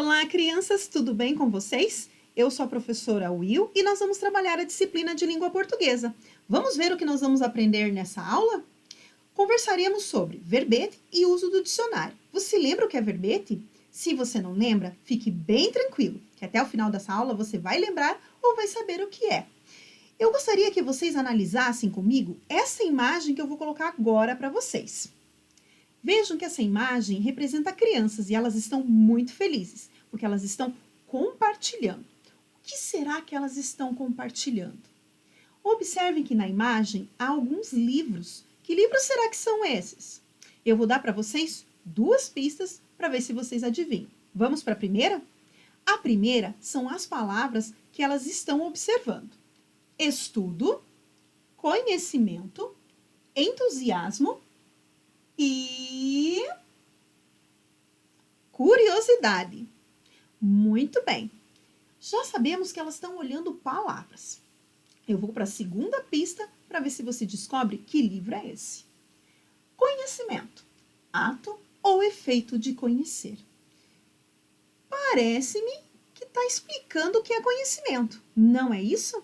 Olá, crianças, tudo bem com vocês? Eu sou a professora Will e nós vamos trabalhar a disciplina de língua portuguesa. Vamos ver o que nós vamos aprender nessa aula? Conversaremos sobre verbete e uso do dicionário. Você lembra o que é verbete? Se você não lembra, fique bem tranquilo, que até o final dessa aula você vai lembrar ou vai saber o que é. Eu gostaria que vocês analisassem comigo essa imagem que eu vou colocar agora para vocês. Vejam que essa imagem representa crianças e elas estão muito felizes, porque elas estão compartilhando. O que será que elas estão compartilhando? Observem que na imagem há alguns livros. Que livros será que são esses? Eu vou dar para vocês duas pistas para ver se vocês adivinham. Vamos para a primeira? A primeira são as palavras que elas estão observando: estudo, conhecimento, entusiasmo e curiosidade. Muito bem. Já sabemos que elas estão olhando palavras. Eu vou para a segunda pista para ver se você descobre que livro é esse. Conhecimento. Ato ou efeito de conhecer. Parece-me que está explicando o que é conhecimento. Não é isso?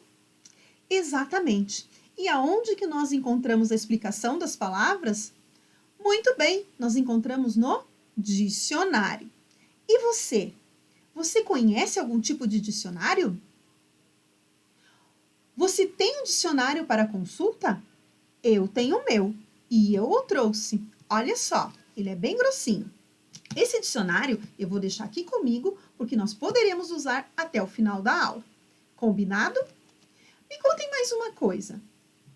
Exatamente. E aonde que nós encontramos a explicação das palavras? Muito bem, nós encontramos no dicionário. E você? Você conhece algum tipo de dicionário? Você tem um dicionário para consulta? Eu tenho o meu e eu o trouxe. Olha só, ele é bem grossinho. Esse dicionário eu vou deixar aqui comigo porque nós poderemos usar até o final da aula. Combinado? Me contem mais uma coisa.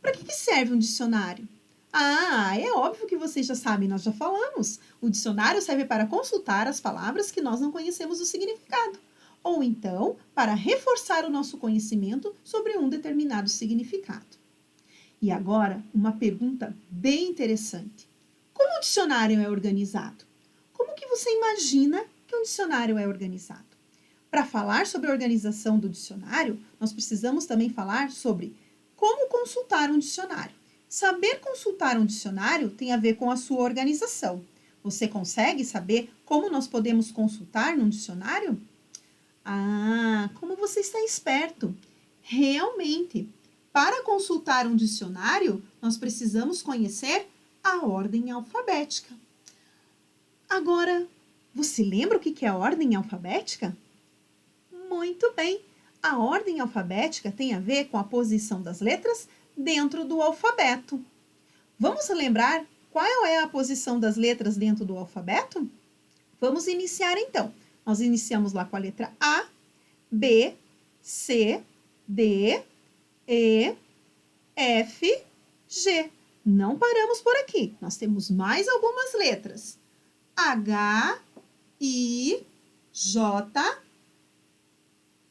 Para que serve um dicionário? Ah, é óbvio que vocês já sabem, nós já falamos. O dicionário serve para consultar as palavras que nós não conhecemos o significado, ou então para reforçar o nosso conhecimento sobre um determinado significado. E agora, uma pergunta bem interessante. Como o dicionário é organizado? Como que você imagina que um dicionário é organizado? Para falar sobre a organização do dicionário, nós precisamos também falar sobre como consultar um dicionário. Saber consultar um dicionário tem a ver com a sua organização. Você consegue saber como nós podemos consultar num dicionário? Ah, como você está esperto! Realmente, para consultar um dicionário, nós precisamos conhecer a ordem alfabética. Agora, você lembra o que é a ordem alfabética? Muito bem! A ordem alfabética tem a ver com a posição das letras dentro do alfabeto. Vamos lembrar qual é a posição das letras dentro do alfabeto? Vamos iniciar então. Nós iniciamos lá com a letra A, B, C, D, E, F, G. Não paramos por aqui. Nós temos mais algumas letras. H, I, J,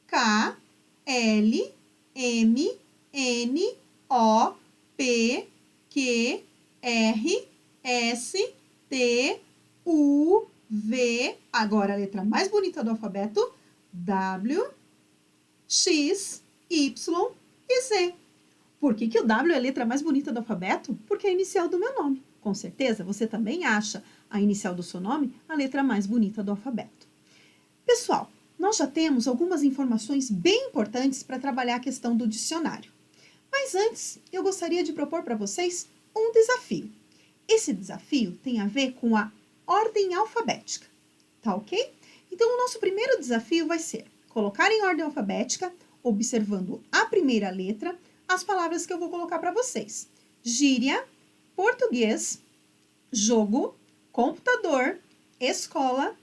K, L, M, N, O, P, Q, R, S, T, U, V. Agora a letra mais bonita do alfabeto. W, X, Y e Z. Por que o W é a letra mais bonita do alfabeto? Porque é a inicial do meu nome. Com certeza, você também acha a inicial do seu nome a letra mais bonita do alfabeto. Pessoal, nós já temos algumas informações bem importantes para trabalhar a questão do dicionário. Mas antes, eu gostaria de propor para vocês um desafio. Esse desafio tem a ver com a ordem alfabética, tá ok? Então, o nosso primeiro desafio vai ser colocar em ordem alfabética, observando a primeira letra, as palavras que eu vou colocar para vocês. Gíria, português, jogo, computador, escola,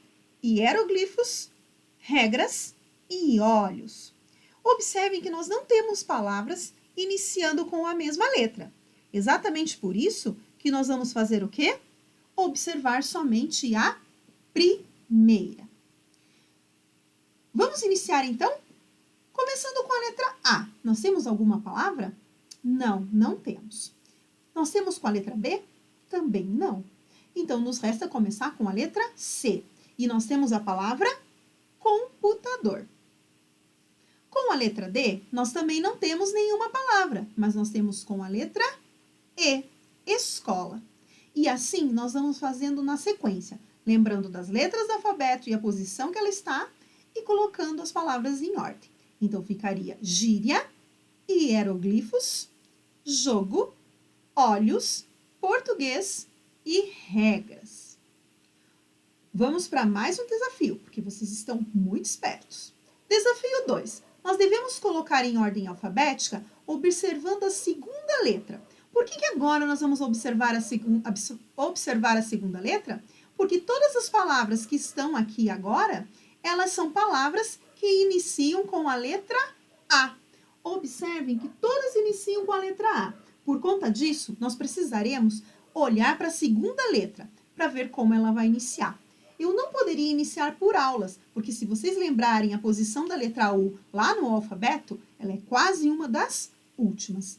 hieroglifos, regras e olhos. Observem que nós não temos palavras iniciando com a mesma letra. Exatamente por isso que nós vamos fazer o quê? Observar somente a primeira. Vamos iniciar então? Começando com a letra A. Nós temos alguma palavra? Não, não temos. Nós temos com a letra B? Também não. Então, nos resta começar com a letra C. E nós temos a palavra computador. Com a letra D, nós também não temos nenhuma palavra, mas nós temos com a letra E, escola. E assim, nós vamos fazendo na sequência. lembrando das letras do alfabeto e a posição que ela está e colocando as palavras em ordem. Então, ficaria gíria, hieroglifos, jogo, olhos, português e regras. Vamos para mais um desafio, porque vocês estão muito espertos. Desafio 2. Nós devemos colocar em ordem alfabética observando a segunda letra. Por que agora nós vamos observar a segunda letra? Porque todas as palavras que estão aqui agora, elas são palavras que iniciam com a letra A. Observem que todas iniciam com a letra A. Por conta disso, nós precisaremos olhar para a segunda letra para ver como ela vai iniciar. Eu não poderia iniciar por aulas, porque se vocês lembrarem a posição da letra U lá no alfabeto, ela é quase uma das últimas.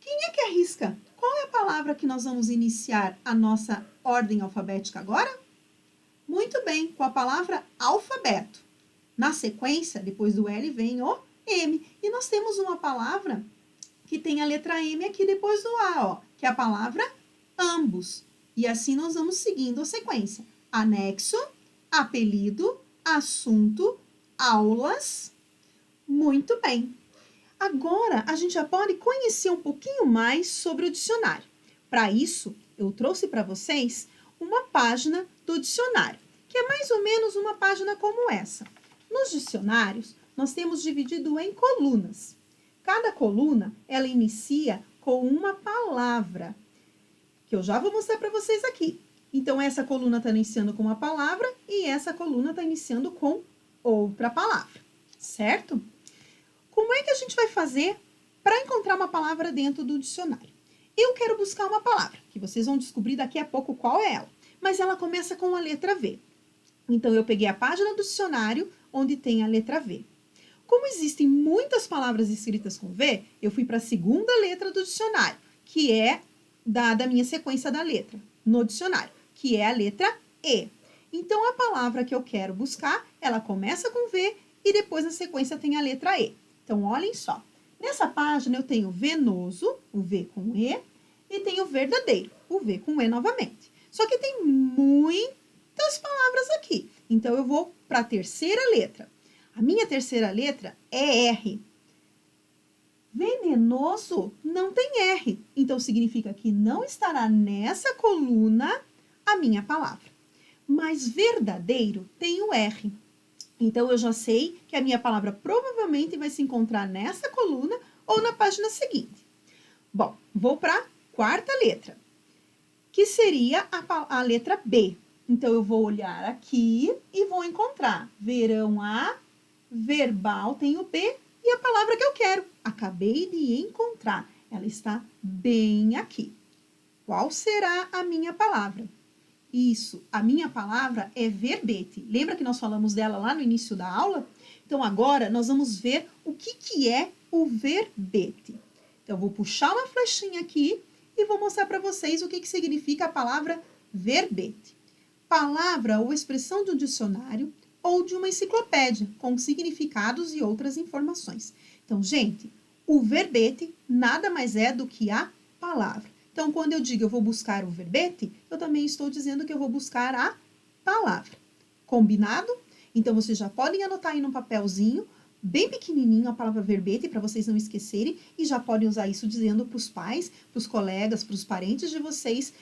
Quem é que arrisca? Qual é a palavra que nós vamos iniciar a nossa ordem alfabética agora? Muito bem, com a palavra alfabeto. Na sequência, depois do L, vem o M. E nós temos uma palavra que tem a letra M aqui depois do A, ó, que é a palavra ambos. E assim nós vamos seguindo a sequência. Anexo, apelido, assunto, aulas. Muito bem. Agora, a gente já pode conhecer um pouquinho mais sobre o dicionário. Para isso, eu trouxe para vocês uma página do dicionário, que é mais ou menos uma página como essa. Nos dicionários, nós temos dividido em colunas. Cada coluna, ela inicia com uma palavra, que eu já vou mostrar para vocês aqui. Então, essa coluna está iniciando com uma palavra e essa coluna está iniciando com outra palavra, certo? Como é que a gente vai fazer para encontrar uma palavra dentro do dicionário? Eu quero buscar uma palavra, que vocês vão descobrir daqui a pouco qual é ela, mas ela começa com a letra V. Então, eu peguei a página do dicionário onde tem a letra V. Como existem muitas palavras escritas com V, eu fui para a segunda letra do dicionário, que é da minha sequência da letra no dicionário, que é a letra E. Então, a palavra que eu quero buscar, ela começa com V e depois na sequência tem a letra E. Então, olhem só. Nessa página eu tenho venoso, o V com E, e tenho verdadeiro, o V com E novamente. Só que tem muitas palavras aqui. Então, eu vou para a terceira letra. A minha terceira letra é R. Venenoso não tem R. Então, significa que não estará nessa coluna a minha palavra. Mas verdadeiro tem o R. Então, eu já sei que a minha palavra provavelmente vai se encontrar nessa coluna ou na página seguinte. Bom, vou para a quarta letra, que seria a letra B. Então, eu vou olhar aqui e vou encontrar verão A, verbal tem o B e a palavra que eu quero. Acabei de encontrar. Ela está bem aqui. Qual será a minha palavra? Isso, a minha palavra é verbete. Lembra que nós falamos dela lá no início da aula? Então, agora nós vamos ver o que é o verbete. Então, eu vou puxar uma flechinha aqui e vou mostrar para vocês o que significa a palavra verbete. Palavra ou expressão de um dicionário ou de uma enciclopédia, com significados e outras informações. Então, gente, o verbete nada mais é do que a palavra. Então, quando eu digo eu vou buscar o verbete, eu também estou dizendo que eu vou buscar a palavra. Combinado? Então, vocês já podem anotar aí num papelzinho, bem pequenininho, a palavra verbete, para vocês não esquecerem, e já podem usar isso dizendo para os pais, para os colegas, para os parentes de vocês,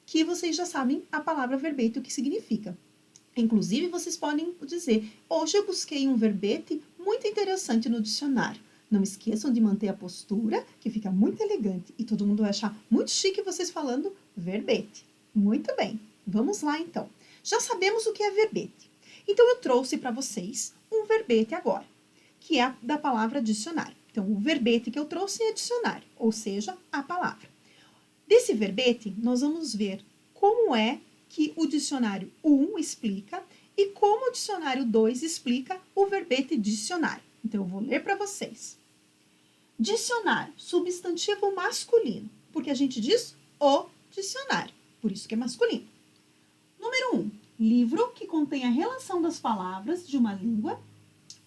que vocês já sabem a palavra verbete, o que significa. Inclusive, vocês podem dizer, hoje eu busquei um verbete muito interessante no dicionário. Não esqueçam de manter a postura, que fica muito elegante. E todo mundo vai achar muito chique vocês falando verbete. Muito bem, vamos lá então. Já sabemos o que é verbete. Então, eu trouxe para vocês um verbete agora, que é da palavra dicionário. Então, o verbete que eu trouxe é dicionário, ou seja, a palavra. Desse verbete, nós vamos ver como é que o dicionário 1 explica e como o dicionário 2 explica o verbete dicionário. Então, eu vou ler para vocês. Dicionário, substantivo masculino, porque a gente diz o dicionário, por isso que é masculino. Número 1, livro que contém a relação das palavras de uma língua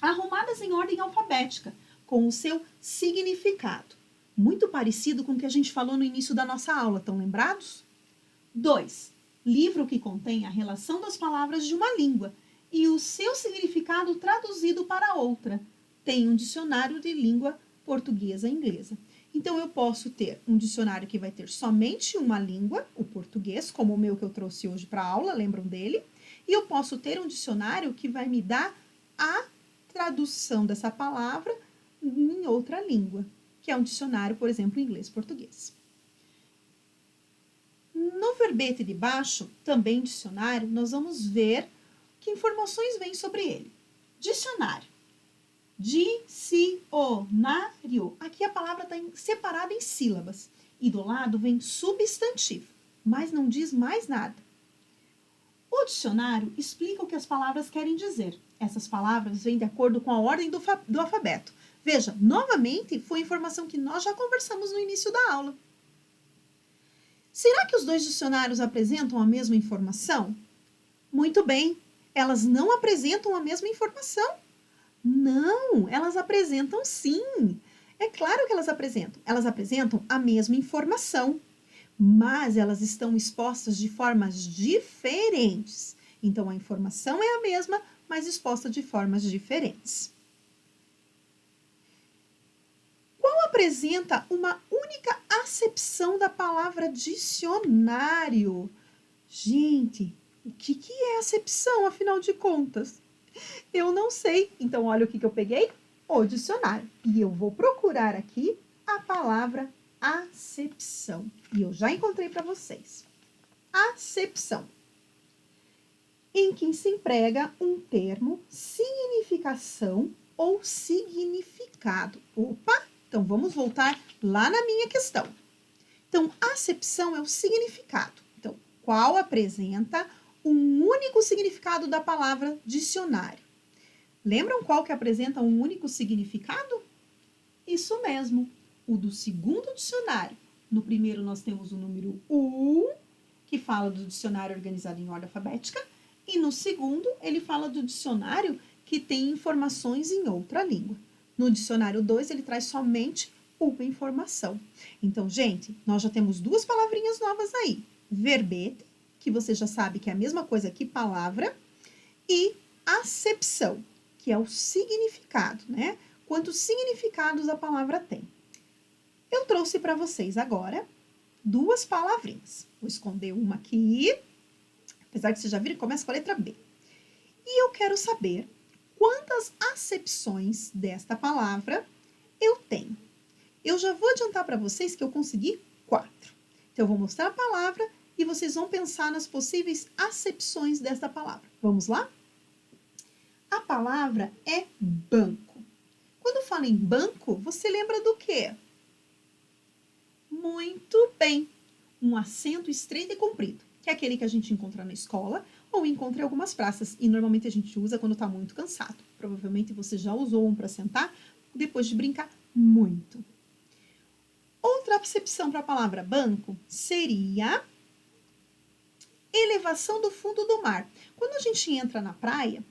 arrumadas em ordem alfabética, com o seu significado. Muito parecido com o que a gente falou no início da nossa aula, estão lembrados? 2, livro que contém a relação das palavras de uma língua e o seu significado traduzido para outra. Tem um dicionário de língua portuguesa e inglesa. Então, eu posso ter um dicionário que vai ter somente uma língua, o português, como o meu que eu trouxe hoje para a aula, lembram dele? E eu posso ter um dicionário que vai me dar a tradução dessa palavra em outra língua, que é um dicionário, por exemplo, inglês-português. No verbete de baixo, também dicionário, nós vamos ver que informações vêm sobre ele. Dicionário. Dicionário. Aqui a palavra está separada em sílabas. E do lado vem substantivo, mas não diz mais nada. O dicionário explica o que as palavras querem dizer. Essas palavras vêm de acordo com a ordem do alfabeto. Veja, novamente, foi informação que nós já conversamos no início da aula. Será que os dois dicionários apresentam a mesma informação? Muito bem, elas não apresentam a mesma informação. Não, elas apresentam sim. É claro que elas apresentam. Elas apresentam a mesma informação, mas elas estão expostas de formas diferentes. Então, a informação é a mesma, mas exposta de formas diferentes. Qual apresenta uma única acepção da palavra dicionário? Gente, o que é acepção, afinal de contas? Eu não sei. Então, olha o que eu peguei. O dicionário. E eu vou procurar aqui a palavra acepção. E eu já encontrei para vocês. Acepção. Em que se emprega um termo, significação ou significado. Opa! Então, vamos voltar lá na minha questão. Então, acepção é o significado. Então, qual apresenta um único significado da palavra dicionário? Lembram qual que apresenta um único significado? Isso mesmo, o do segundo dicionário. No primeiro nós temos o número 1, que fala do dicionário organizado em ordem alfabética, e no segundo ele fala do dicionário que tem informações em outra língua. No dicionário 2 ele traz somente uma informação. Então, gente, nós já temos duas palavrinhas novas aí. Verbete, que você já sabe que é a mesma coisa que palavra, e acepção, que é o significado, né? Quantos significados a palavra tem. Eu trouxe para vocês agora duas palavrinhas. Vou esconder uma aqui, apesar que vocês já viram, começa com a letra B. E eu quero saber quantas acepções desta palavra eu tenho. Eu já vou adiantar para vocês que eu consegui 4. Então, eu vou mostrar a palavra e vocês vão pensar nas possíveis acepções desta palavra. Vamos lá? A palavra é banco. Quando fala em banco, você lembra do quê? Muito bem. Um assento estreito e comprido, que é aquele que a gente encontra na escola ou encontra em algumas praças. E normalmente a gente usa quando está muito cansado. Provavelmente você já usou um para sentar depois de brincar muito. Outra acepção para a palavra banco seria elevação do fundo do mar. Quando a gente entra na praia,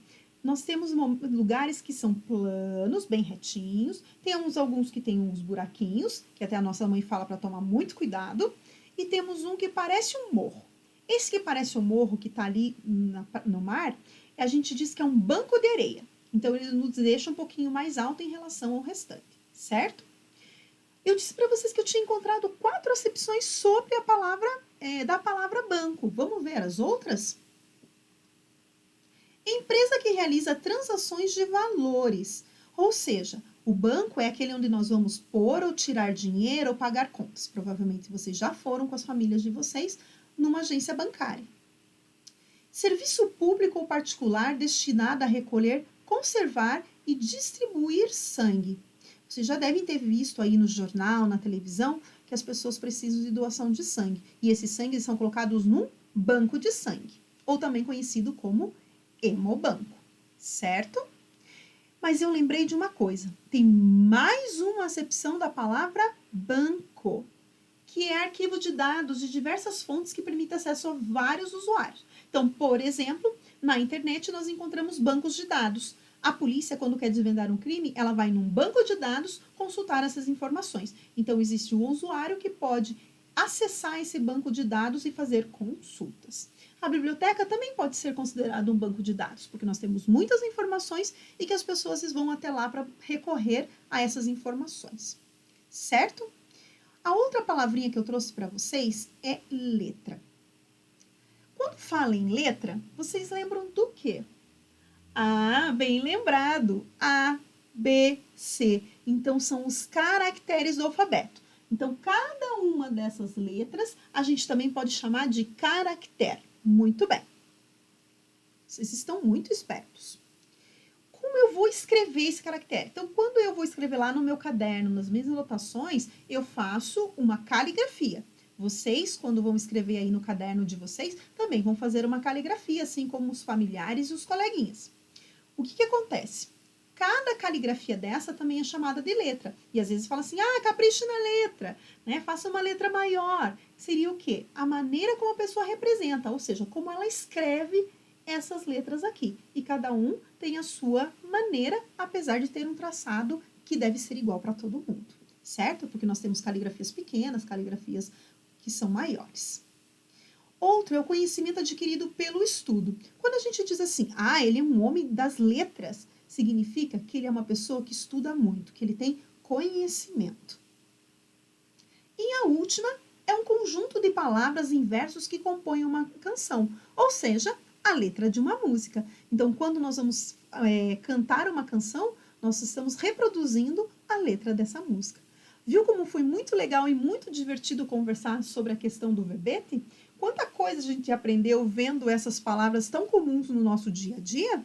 nós temos lugares que são planos, bem retinhos. Temos alguns que tem uns buraquinhos, que até a nossa mãe fala para tomar muito cuidado. E temos um que parece um morro. Esse que parece um morro que está ali no mar, a gente diz que é um banco de areia. Então, ele nos deixa um pouquinho mais alto em relação ao restante, certo? Eu disse para vocês que eu tinha encontrado 4 acepções sobre a palavra, da palavra banco. Vamos ver as outras? Empresa que realiza transações de valores. Ou seja, o banco é aquele onde nós vamos pôr ou tirar dinheiro ou pagar contas. Provavelmente vocês já foram com as famílias de vocês numa agência bancária. Serviço público ou particular destinado a recolher, conservar e distribuir sangue. Vocês já devem ter visto aí no jornal, na televisão, que as pessoas precisam de doação de sangue. E esses sangues são colocados num banco de sangue, ou também conhecido como hemobanco, certo? Mas eu lembrei de uma coisa. Tem mais uma acepção da palavra banco, que é arquivo de dados de diversas fontes que permite acesso a vários usuários. Então, por exemplo, na internet nós encontramos bancos de dados. A polícia, quando quer desvendar um crime, ela vai num banco de dados consultar essas informações. Então, existe um usuário que pode acessar esse banco de dados e fazer consultas. A biblioteca também pode ser considerada um banco de dados, porque nós temos muitas informações e que as pessoas vão até lá para recorrer a essas informações, certo? A outra palavrinha que eu trouxe para vocês é letra. Quando fala em letra, vocês lembram do quê? Ah, bem lembrado. A, B, C. Então, são os caracteres do alfabeto. Então, cada uma dessas letras, a gente também pode chamar de caractere. Muito bem. Vocês estão muito espertos. Como eu vou escrever esse caractere? Então, quando eu vou escrever lá no meu caderno, nas minhas anotações, eu faço uma caligrafia. Vocês, quando vão escrever aí no caderno de vocês, também vão fazer uma caligrafia, assim como os familiares e os coleguinhas. O que acontece? Cada caligrafia dessa também é chamada de letra. E às vezes fala assim, capriche na letra, né? Faça uma letra maior. Seria o quê? A maneira como a pessoa representa, ou seja, como ela escreve essas letras aqui. E cada um tem a sua maneira, apesar de ter um traçado que deve ser igual para todo mundo, certo? Porque nós temos caligrafias pequenas, caligrafias que são maiores. Outro é o conhecimento adquirido pelo estudo. Quando a gente diz assim, ele é um homem das letras, significa que ele é uma pessoa que estuda muito, que ele tem conhecimento. E a última é um conjunto de palavras em versos que compõem uma canção, ou seja, a letra de uma música. Então, quando nós vamos cantar uma canção, nós estamos reproduzindo a letra dessa música. Viu como foi muito legal e muito divertido conversar sobre a questão do verbete? Quanta coisa a gente aprendeu vendo essas palavras tão comuns no nosso dia a dia?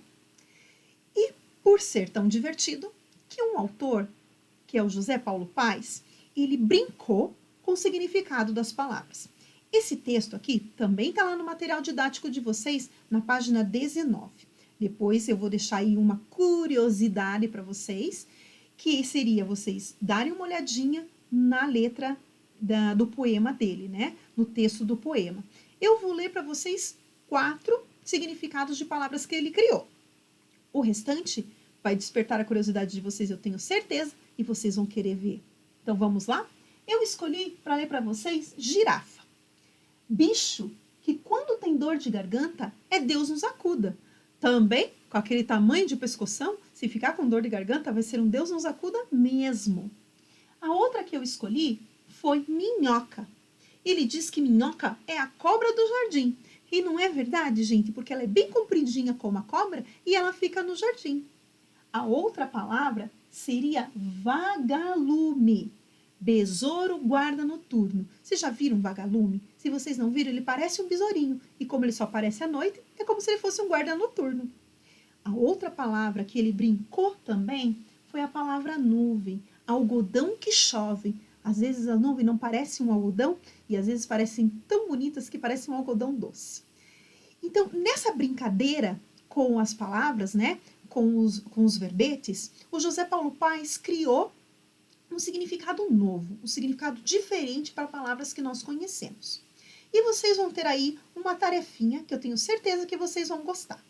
E por ser tão divertido, que um autor, que é o José Paulo Paes, ele brincou com o significado das palavras. Esse texto aqui também está lá no material didático de vocês, na página 19. Depois eu vou deixar aí uma curiosidade para vocês, que seria vocês darem uma olhadinha na letra do poema dele, né? No texto do poema. Eu vou ler para vocês 4 significados de palavras que ele criou. O restante vai despertar a curiosidade de vocês, eu tenho certeza, e vocês vão querer ver. Então vamos lá? Eu escolhi para ler para vocês girafa. Bicho que quando tem dor de garganta, é Deus nos acuda. Também, com aquele tamanho de pescoção, se ficar com dor de garganta, vai ser um Deus nos acuda mesmo. A outra que eu escolhi foi minhoca. Ele diz que minhoca é a cobra do jardim. E não é verdade, gente, porque ela é bem compridinha como a cobra e ela fica no jardim. A outra palavra seria vagalume. Besouro guarda noturno. Vocês já viram um vagalume? Se vocês não viram, ele parece um besourinho. E como ele só aparece à noite, é como se ele fosse um guarda noturno. A outra palavra que ele brincou também foi a palavra nuvem. Algodão que chove. Às vezes a nuvem não parece um algodão e às vezes parecem tão bonitas que parecem um algodão doce. Então, nessa brincadeira com as palavras, né, com os verbetes, o José Paulo Paes criou um significado novo, um significado diferente para palavras que nós conhecemos. E vocês vão ter aí uma tarefinha que eu tenho certeza que vocês vão gostar.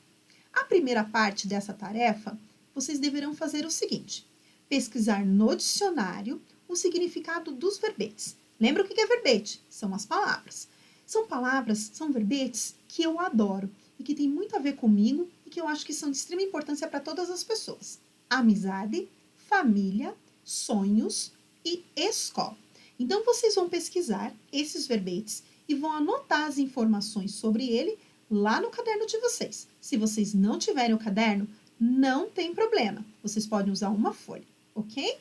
A primeira parte dessa tarefa, vocês deverão fazer o seguinte: pesquisar no dicionário o significado dos verbetes. Lembra o que é verbete? São as palavras. São palavras, são verbetes que eu adoro e que tem muito a ver comigo e que eu acho que são de extrema importância para todas as pessoas. Amizade, família, sonhos e escola. Então, vocês vão pesquisar esses verbetes e vão anotar as informações sobre ele lá no caderno de vocês. Se vocês não tiverem o caderno, não tem problema. Vocês podem usar uma folha, ok?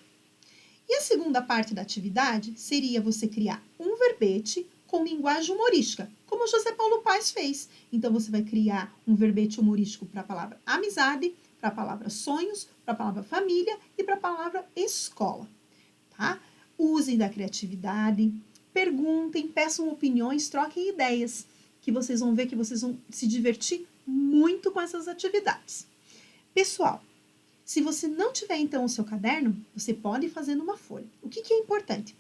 E a segunda parte da atividade seria você criar um verbete com linguagem humorística, como o José Paulo Paes fez. Então, você vai criar um verbete humorístico para a palavra amizade, para a palavra sonhos, para a palavra família e para a palavra escola, tá? Usem da criatividade, perguntem, peçam opiniões, troquem ideias, que vocês vão ver que vocês vão se divertir muito com essas atividades. Pessoal, se você não tiver, então, o seu caderno, você pode fazer numa folha. O que é importante?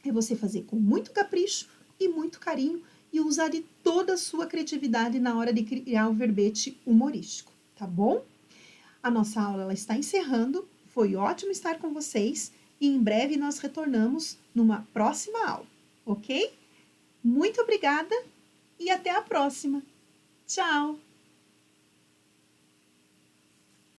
É você fazer com muito capricho e muito carinho e usar de toda a sua criatividade na hora de criar o verbete humorístico, tá bom? A nossa aula ela está encerrando, foi ótimo estar com vocês e em breve nós retornamos numa próxima aula, ok? Muito obrigada e até a próxima! Tchau!